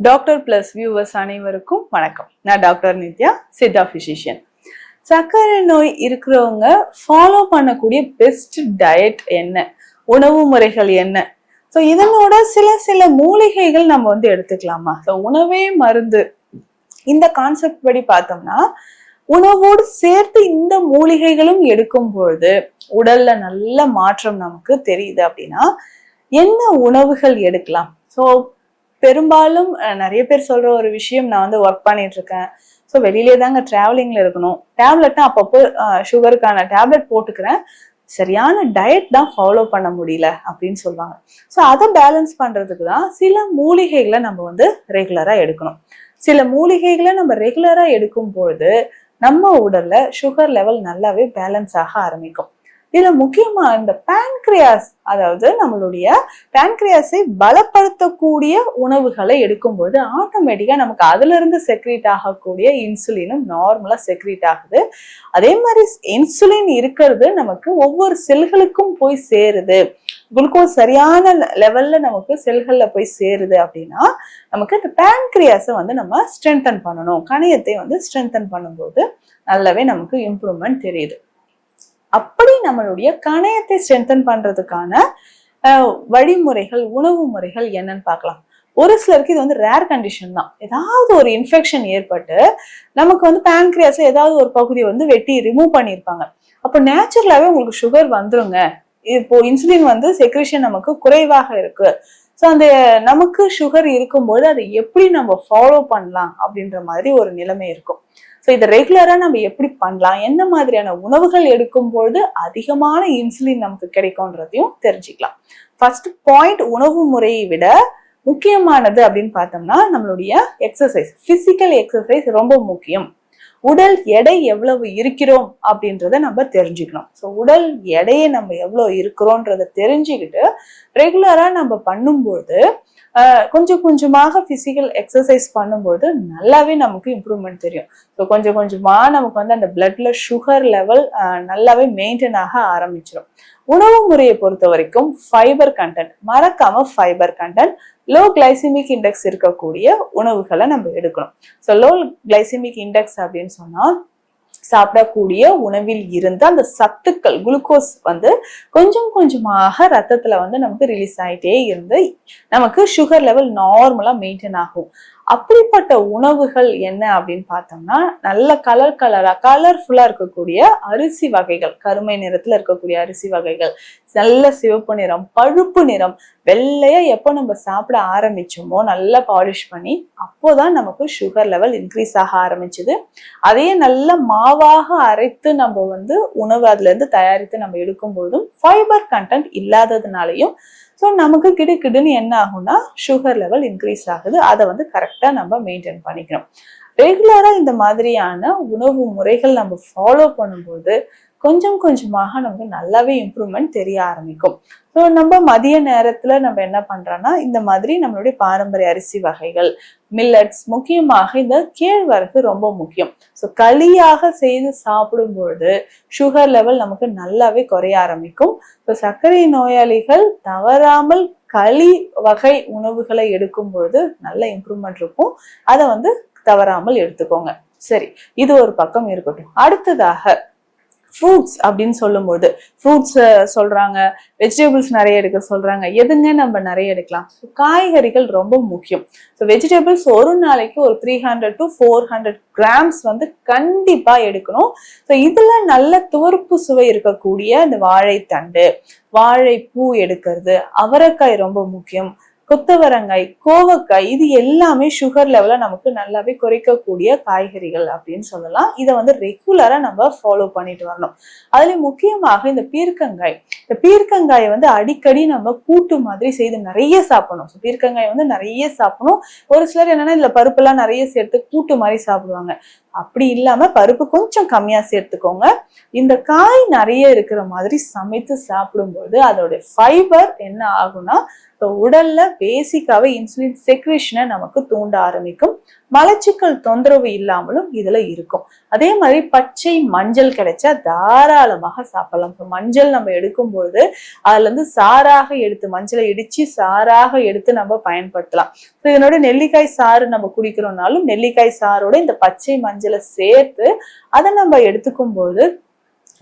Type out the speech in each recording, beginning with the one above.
Doctor plus viewers அனைவருக்கும் வணக்கம். நான் டாக்டர் நித்யா, சித்தா பிசிஷியன். சர்க்கரை நோய் இருக்கிறவங்க ஃபாலோ பண்ணக்கூடிய பெஸ்ட் டயட் என்ன, உணவு முறைகள் என்ன? ஸோ இதனோட சில மூலிகைகள் நம்ம எடுத்துக்கலாமா? ஸோ உணவே மருந்து இந்த கான்செப்ட் படி பார்த்தோம்னா உணவோடு சேர்த்து இந்த மூலிகைகளும் எடுக்கும் பொழுது உடல்ல நல்ல மாற்றம் நமக்கு தெரியுது. அப்படின்னா என்ன உணவுகள் எடுக்கலாம்? ஸோ பெரும்பாலும் நிறைய பேர் சொல்ற ஒரு விஷயம், நான் ஒர்க் பண்ணிட்டு இருக்கேன், ஸோ வெளியிலே தாங்க டிராவலிங்ல இருக்கணும், டேப்லெட்னா அப்பப்போ சுகருக்கான டேப்லெட் போட்டுக்கிறேன், சரியான டயட் தான் ஃபாலோ பண்ண முடியல அப்படின்னு சொல்லுவாங்க. ஸோ அதை பேலன்ஸ் பண்றதுக்கு தான் சில மூலிகைகளை நம்ம ரெகுலரா எடுக்கணும். சில மூலிகைகளை நம்ம ரெகுலரா எடுக்கும் பொழுது நம்ம உடல்ல சுகர் லெவல் நல்லாவே பேலன்ஸ் ஆக ஆரம்பிக்கும். இதுல முக்கியமா இந்த பேன்கிரியாஸ், அதாவது நம்மளுடைய பேன்கிரியாஸை பலப்படுத்தக்கூடிய உணவுகளை எடுக்கும்போது ஆட்டோமேட்டிக்கா நமக்கு அதுல இருந்து செக்ரீட் ஆகக்கூடிய இன்சுலினும் நார்மலா செக்ரீட் ஆகுது. அதே மாதிரி இன்சுலின் இருக்கிறது நமக்கு ஒவ்வொரு செல்களுக்கும் போய் சேருது, குளுக்கோஸ் சரியான லெவல்ல நமக்கு செல்கள்ல போய் சேருது. அப்படின்னா நமக்கு இந்த பேன்கிரியாஸை நம்ம ஸ்ட்ரென்தன் பண்ணணும், கணையத்தை ஸ்ட்ரென்தன் பண்ணும்போது நல்லாவே நமக்கு இம்ப்ரூவ்மெண்ட் தெரியுது. அப்படி நம்மளுடைய கணையத்தை ஸ்ட்ரென்தன் பண்றதுக்கான வழிமுறைகள், உணவு முறைகள் என்னன்னு பார்க்கலாம். ஒரு சிலருக்கு இது ரேர் கண்டிஷன் தான். ஏதாவது ஒரு இன்ஃபெக்ஷன் ஏற்பட்டு நமக்கு பேன்கிரியாஸ்ல ஏதாவது ஒரு பகுதியை வெட்டி ரிமூவ் பண்ணியிருப்பாங்க. அப்போ நேச்சுரலாவே உங்களுக்கு சுகர் வந்துருங்க. இப்போ இன்சுலின் செக்ரேஷன் நமக்கு குறைவாக இருக்கு. ஸோ அந்த நமக்கு சுகர் இருக்கும்போது அதை எப்படி நம்ம ஃபாலோ பண்ணலாம் அப்படின்ற மாதிரி ஒரு நிலைமை இருக்கும். ஸோ இதை ரெகுலரா நம்ம எப்படி பண்ணலாம், என்ன மாதிரியான உணவுகள் எடுக்கும்போது அதிகமான இன்சுலின் நமக்கு கிடைக்கும்ன்றதையும் தெரிஞ்சுக்கலாம். ஃபர்ஸ்ட் பாயிண்ட், உணவு முறையை விட முக்கியமானது அப்படின்னு பார்த்தோம்னா நம்மளுடைய எக்ஸசைஸ், பிசிக்கல் எக்ஸசைஸ் ரொம்ப முக்கியம். உடல் எடை எவ்வளவு இருக்கிறோம் அப்படின்றத நம்ம தெரிஞ்சுக்கணும். ஸோ உடல் எடையை நம்ம எவ்வளவு இருக்கிறோன்றத தெரிஞ்சுக்கிட்டு ரெகுலரா நம்ம பண்ணும்போது கொஞ்சம் கொஞ்சமாக பிசிக்கல் எக்ஸசைஸ் பண்ணும்போது நல்லாவே நமக்கு இம்ப்ரூவ்மெண்ட் தெரியும். ஸோ கொஞ்சம் கொஞ்சமா நமக்கு அந்த பிளட்ல சுகர் லெவல் நல்லாவே மெயின்டைன் ஆக ஆரம்பிச்சிடும். உணவு முறையை பொறுத்த வரைக்கும் ஃபைபர் கண்டென்ட், மறக்காம fibre content, low glycaemic index இருக்கக்கூடிய உணவுகளை நம்ம எடுக்கணும். ஸோ லோ கிளைசிமிக் இண்டெக்ஸ் அப்படின்னு சொன்னா சாப்பிடக்கூடிய உணவில் இருந்து அந்த சத்துக்கள், குளுக்கோஸ் கொஞ்சம் கொஞ்சமாக ரத்தத்துல நமக்கு ரிலீஸ் ஆயிட்டே இருந்து நமக்கு சுகர் லெவல் நார்மலா மெயின்டைன் ஆகும். அப்படிப்பட்ட உணவுகள் என்ன அப்படின்னு பார்த்தோம்னா நல்ல கலர்ஃபுல்லா இருக்கக்கூடிய அரிசி வகைகள், கருமை நிறத்துல இருக்கக்கூடிய அரிசி வகைகள், நல்ல சிவப்பு நிறம், பழுப்பு நிறம், வெள்ளையா எப்போ நம்ம சாப்பிட ஆரம்பிச்சோமோ நல்லா பாலிஷ் பண்ணி அப்போதான் நமக்கு சுகர் லெவல் இன்க்ரீஸ் ஆக ஆரம்பிச்சுது. அதையே நல்ல மாவாக அரைத்து நம்ம உணவு அதுல இருந்து தயாரித்து நம்ம எடுக்கும் பொழுதும் ஃபைபர் கண்டென்ட் இல்லாததுனாலையும் ஸோ நமக்கு கிடுன்னு என்ன ஆகும்னா சுகர் லெவல் இன்க்ரீஸ் ஆகுது. அதை கரெக்டா நம்ம மெயின்டைன் பண்ணிக்கணும். ரெகுலரா இந்த மாதிரியான உணவு முறைகள் நம்ம ஃபாலோ பண்ணும்போது கொஞ்சம் கொஞ்சமாக நமக்கு நல்லாவே இம்ப்ரூவ்மெண்ட் தெரிய ஆரம்பிக்கும். ஸோ நம்ம மதிய நேரத்துல நம்ம என்ன பண்றோம்னா இந்த மாதிரி நம்மளுடைய பாரம்பரிய அரிசி வகைகள், மில்லட்ஸ், முக்கியமாக இந்த கேழ்வரகு ரொம்ப முக்கியம். ஸோ களியாக செய்து சாப்பிடும்பொழுது சுகர் லெவல் நமக்கு நல்லாவே குறைய ஆரம்பிக்கும். ஸோ சர்க்கரை நோயாளிகள் தவறாமல் களி வகை உணவுகளை எடுக்கும் பொழுது நல்ல இம்ப்ரூவ்மெண்ட் இருக்கும். அதை தவறாமல் எடுத்துக்கோங்க. சரி, இது ஒரு பக்கம் இருக்கட்டும். அடுத்ததாக ஃப்ரூட்ஸ் அப்படின்னு சொல்லும்போது ஃப்ரூட்ஸ் சொல்றாங்க, வெஜிடபிள்ஸ் நிறைய எடுக்க சொல்றாங்க. எதுங்க நம்ம நிறைய எடுக்கலாம்? காய்கறிகள் ரொம்ப முக்கியம். ஸோ வெஜிடபிள்ஸ் ஒரு நாளைக்கு ஒரு 300 to 400 கிராம்ஸ் கண்டிப்பா எடுக்கணும். ஸோ இதுல நல்ல துவர்ப்பு சுவை இருக்கக்கூடிய இந்த வாழைத்தண்டு, வாழைப்பூ எடுக்கிறது, அவரைக்காய் ரொம்ப முக்கியம், கொத்தவரங்காய், கோவக்காய், இது எல்லாமே சுகர் லெவல நமக்கு நல்லாவே குறைக்கக்கூடிய காய்கறிகள் அப்படின்னு சொல்லலாம். இதை ரெகுலரா நம்ம ஃபாலோ பண்ணிட்டு வரணும். அதுலயும் முக்கியமாக இந்த பீர்க்கங்காய், இந்த பீர்க்கங்காயை அடிக்கடி நம்ம கூட்டு மாதிரி செய்து நிறைய சாப்பிடணும். பீர்க்கங்காய் நிறைய சாப்பிடணும். ஒரு சிலர் என்னன்னா இதுல பருப்பு எல்லாம் நிறைய சேர்த்து கூட்டு மாதிரி சாப்பிடுவாங்க. அப்படி இல்லாம பருப்பு கொஞ்சம் கம்மியா சேர்த்துக்கோங்க. இந்த காய் நிறைய இருக்கிற மாதிரி சமைத்து சாப்பிடும்போது அதோட ஃபைபர் என்ன ஆகும்னா உடல்ல பேசிக்காவே இன்சுலின் செக்ரேஷனை நமக்கு தூண்ட ஆரம்பிக்கும். மலச்சிக்கல் தொந்தரவு இல்லாமலும் இதுல இருக்கும். அதே மாதிரி பச்சை மஞ்சள் கிடைச்சா தாராளமாக சாப்பிடலாம். இப்போ மஞ்சள் நம்ம எடுக்கும்போது அதுல இருந்து சாறாக எடுத்து மஞ்சளை இடிச்சு சாறாக எடுத்து நம்ம பயன்படுத்தலாம். இதனோட நெல்லிக்காய் சாறு நம்ம குடிக்கிறோம்னாலும் நெல்லிக்காய் சாரோட இந்த பச்சை மஞ்சளை சேர்த்து அதை நம்ம எடுத்துக்கும் போது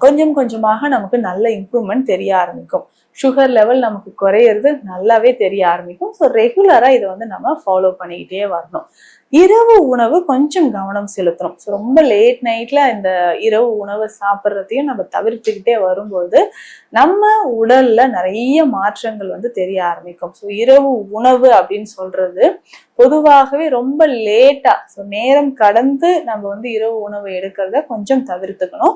கொஞ்சம் கொஞ்சமாக நமக்கு நல்ல இம்ப்ரூவ்மெண்ட் தெரிய ஆரம்பிக்கும். சுகர் லெவல் நமக்கு குறையிறது நல்லாவே தெரிய ஆரம்பிக்கும். ஸோ ரெகுலரா இதை நம்ம ஃபாலோ பண்ணிக்கிட்டே வரணும். இரவு உணவு கொஞ்சம் கவனம் செலுத்தணும். ஸோ ரொம்ப லேட் நைட்ல இந்த இரவு உணவை சாப்பிட்றதையும் நம்ம தவிர்த்துக்கிட்டே வரும்போது நம்ம உடல்ல நிறைய மாற்றங்கள் தெரிய ஆரம்பிக்கும். ஸோ இரவு உணவு அப்படின்னு சொல்றது பொதுவாகவே ரொம்ப லேட்டா நேரம் கடந்து நம்ம இரவு உணவு எடுக்கிறத கொஞ்சம் தவிர்த்துக்கணும்.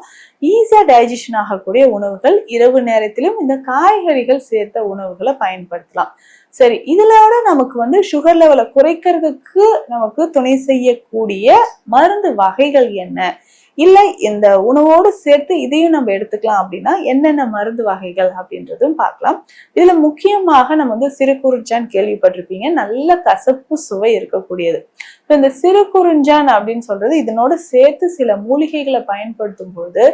ஈஸியா டைஜஷன் ஆகக்கூடிய உணவுகள் இரவு நேரத்திலும் இந்த காய்கறிகள் சேர்த்த உணவுகளை பயன்படுத்தலாம். சரி, இதுலோட நமக்கு சுகர் லெவலை குறைக்கிறதுக்கு நமக்கு துணை செய்யக்கூடிய மருந்து வகைகள் என்ன, இல்ல இந்த உணவோடு சேர்த்து இதையும் நம்ம எடுத்துக்கலாம் அப்படின்னா என்னென்ன மருந்து வகைகள் அப்படின்றதும் பார்க்கலாம். இதுல முக்கியமாக நம்ம சிறுகுறிஞ்சான் கேள்விப்பட்டிருப்பீங்க. நல்ல கசப்பு சுவை இருக்கக்கூடியது. இந்த சிறுகுறிஞ்சான் அப்படின்னு சொல்றது இதனோட சேர்த்து சில மூலிகைகளை பயன்படுத்தும் போது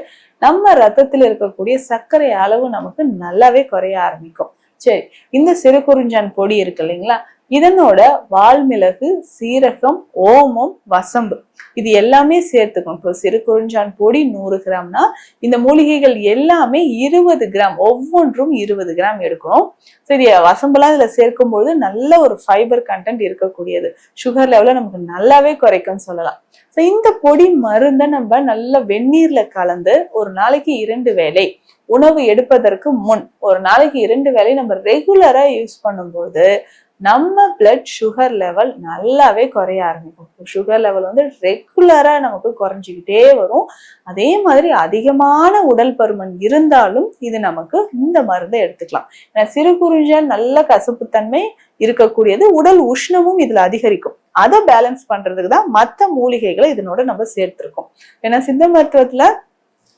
நம்ம ரத்தத்தில் இருக்கக்கூடிய சர்க்கரை அளவு நமக்கு நல்லாவே குறைய ஆரம்பிக்கும். சரி, இந்த சிறுகுறிஞ்சான் பொடி இருக்கு இல்லைங்களா, இதனோட வால்மிளகு, சீரகம், ஓமம், வசம்பு இது எல்லாமே சேர்த்துக்கணும். இப்போ சிறுகுறிஞ்சான் பொடி 100 கிராம்னா இந்த மூலிகைகள் எல்லாமே 20 கிராம், ஒவ்வொன்றும் 20 கிராம் எடுக்கணும். சரி, வசம்பெல்லாம் இதுல சேர்க்கும் போது நல்ல ஒரு ஃபைபர் கண்டென்ட் இருக்கக்கூடியது. சுகர் லெவலை நமக்கு நல்லாவே குறைக்கும்னு சொல்லலாம். இந்த பொடி மருந்தை நம்ம நல்ல வெந்நீர்ல கலந்து ஒரு நாளைக்கு 2 வேளை உணவு எடுப்பதற்கு முன் ஒரு நாளைக்கு 2 வேளை நம்ம ரெகுலரா யூஸ் பண்ணும்போது நம்ம பிளட் சுகர் லெவல் நல்லாவே குறைய ஆரம்பிக்கும். சுகர் லெவல் ரெகுலரா நமக்கு குறைஞ்சிக்கிட்டே வரும். அதே மாதிரி அதிகமான உடல் பருமன் இருந்தாலும் இது நமக்கு இந்த மருந்தை எடுத்துக்கலாம். ஏன்னா சிறுகுறிஞ்சான் நல்ல கசப்புத்தன்மை இருக்கக்கூடியது, உடல் உஷ்ணமும் இதுல அதிகரிக்கும். அதை பேலன்ஸ் பண்றதுக்கு தான் மற்ற மூலிகைகளை இதனோட நம்ம சேர்த்திருக்கோம். ஏன்னா சித்த மருத்துவத்துல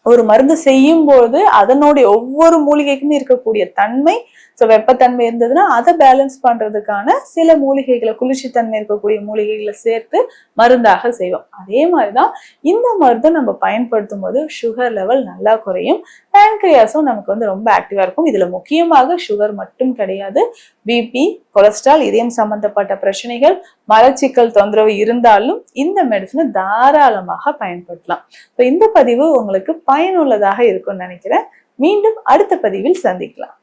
ஒரு மருந்து செய்யும் போது அதனுடைய ஒவ்வொரு மூலிகைக்குமே இருக்கக்கூடிய தன்மை, வெப்பத்தன்மை இருந்ததுன்னா அதை பேலன்ஸ் பண்றதுக்கான சில மூலிகைகளை, குளிர்ச்சி தன்மை இருக்கக்கூடிய மூலிகைகளை சேர்த்து மருந்தாக செய்வோம். அதே மாதிரிதான் இந்த மருந்தை நம்ம பயன்படுத்தும் போது சுகர் லெவல் நல்லா குறையும். பேன்கிரியாஸும் நமக்கு ரொம்ப ஆக்டிவா இருக்கும். இதுல முக்கியமாக சுகர் மட்டும் கிடையாது, பிபி, கொலஸ்ட்ரால், இதயம் சம்பந்தப்பட்ட பிரச்சனைகள், மலச்சிக்கல் தொந்தரவு இருந்தாலும் இந்த மெடிசனை தாராளமாக பயன்படுத்தலாம். இந்த பதிவு உங்களுக்கு பயனுள்ளதாக இருக்கும்னு நினைக்கிறேன். மீண்டும் அடுத்த பதிவில் சந்திக்கலாம்.